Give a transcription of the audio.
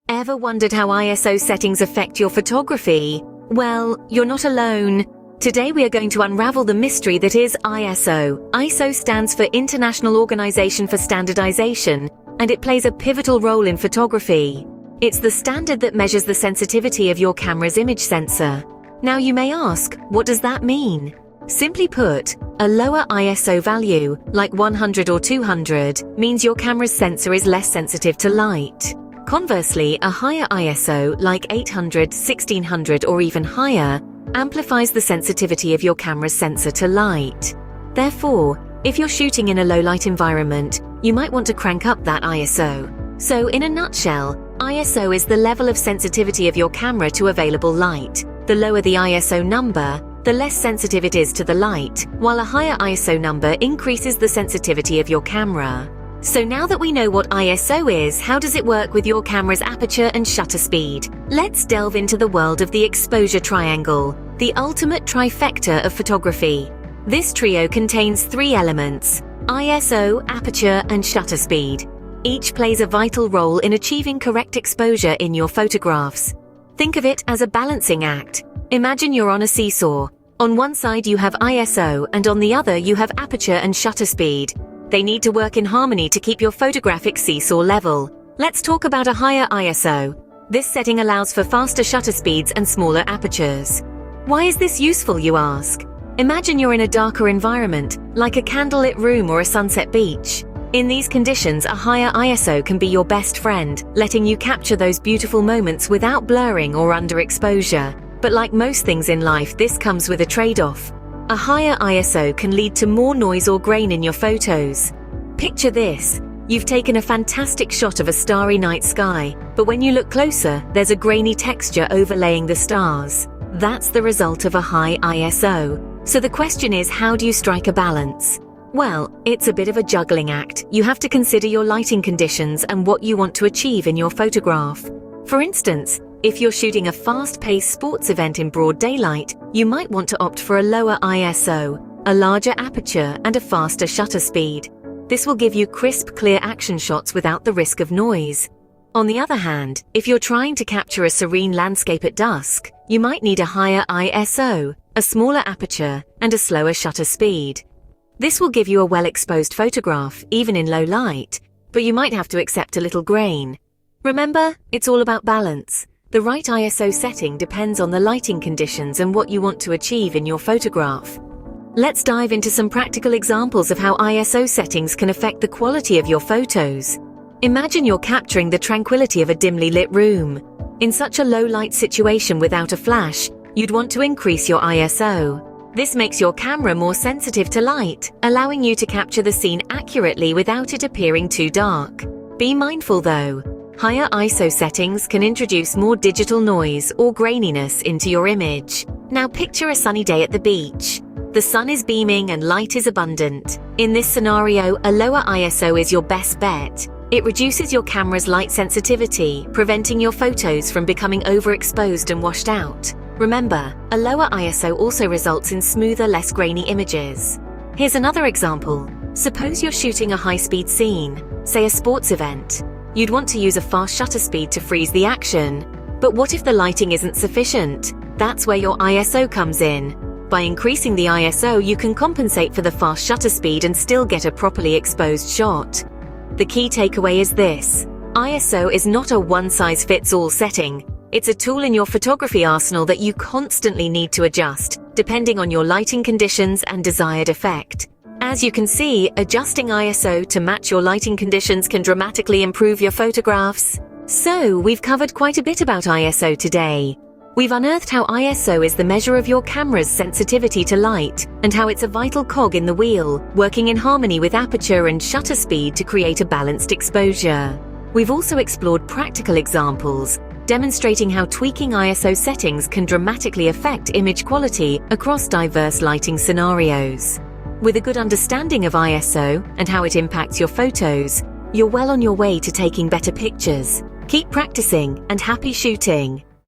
Ever wondered how ISO settings affect your photography? Well, you're not alone. Today we are going to unravel the mystery that is ISO. ISO stands for International Organization for Standardization, and it plays a pivotal role in photography. It's the standard that measures the sensitivity of your camera's image sensor. Now you may ask, what does that mean? Simply put, a lower ISO value, like 100 or 200, means your camera's sensor is less sensitive to light. Conversely, a higher ISO, like 800, 1600 or even higher, amplifies the sensitivity of your camera's sensor to light. Therefore, if you're shooting in a low-light environment, you might want to crank up that ISO. So, in a nutshell, ISO is the level of sensitivity of your camera to available light. The lower the ISO number, the less sensitive it is to the light, while a higher ISO number increases the sensitivity of your camera. So now that we know what ISO is, how does it work with your camera's aperture and shutter speed? Let's delve into the world of the exposure triangle, the ultimate trifecta of photography. This trio contains three elements: ISO, aperture, and shutter speed. Each plays a vital role in achieving correct exposure in your photographs. Think of it as a balancing act. Imagine you're on a seesaw. On one side you have ISO, and on the other you have aperture and shutter speed. They need to work in harmony to keep your photographic seesaw level. Let's talk about a higher ISO. This setting allows for faster shutter speeds and smaller apertures. Why is this useful, you ask? Imagine you're in a darker environment, like a candlelit room or a sunset beach. In these conditions, a higher ISO can be your best friend, letting you capture those beautiful moments without blurring or underexposure. But like most things in life, this comes with a trade-off. A higher ISO can lead to more noise or grain in your photos. Picture this. You've taken a fantastic shot of a starry night sky, but when you look closer, there's a grainy texture overlaying the stars. That's the result of a high ISO. So the question is, how do you strike a balance? Well, it's a bit of a juggling act. You have to consider your lighting conditions and what you want to achieve in your photograph. For instance, if you're shooting a fast-paced sports event in broad daylight, you might want to opt for a lower ISO, a larger aperture, and a faster shutter speed. This will give you crisp, clear action shots without the risk of noise. On the other hand, if you're trying to capture a serene landscape at dusk, you might need a higher ISO, a smaller aperture, and a slower shutter speed. This will give you a well-exposed photograph, even in low light, but you might have to accept a little grain. Remember, it's all about balance. The right ISO setting depends on the lighting conditions and what you want to achieve in your photograph. Let's dive into some practical examples of how ISO settings can affect the quality of your photos. Imagine you're capturing the tranquility of a dimly lit room. In such a low-light situation without a flash, you'd want to increase your ISO. This makes your camera more sensitive to light, allowing you to capture the scene accurately without it appearing too dark. Be mindful though. Higher ISO settings can introduce more digital noise or graininess into your image. Now picture a sunny day at the beach. The sun is beaming and light is abundant. In this scenario, a lower ISO is your best bet. It reduces your camera's light sensitivity, preventing your photos from becoming overexposed and washed out. Remember, a lower ISO also results in smoother, less grainy images. Here's another example. Suppose you're shooting a high-speed scene, say a sports event. You'd want to use a fast shutter speed to freeze the action. But what if the lighting isn't sufficient? That's where your ISO comes in. By increasing the ISO, you can compensate for the fast shutter speed and still get a properly exposed shot. The key takeaway is this: ISO is not a one-size-fits-all setting. It's a tool in your photography arsenal that you constantly need to adjust, depending on your lighting conditions and desired effect. As you can see, adjusting ISO to match your lighting conditions can dramatically improve your photographs. So, we've covered quite a bit about ISO today. We've unearthed how ISO is the measure of your camera's sensitivity to light, and how it's a vital cog in the wheel, working in harmony with aperture and shutter speed to create a balanced exposure. We've also explored practical examples, demonstrating how tweaking ISO settings can dramatically affect image quality across diverse lighting scenarios. With a good understanding of ISO and how it impacts your photos, you're well on your way to taking better pictures. Keep practicing and happy shooting!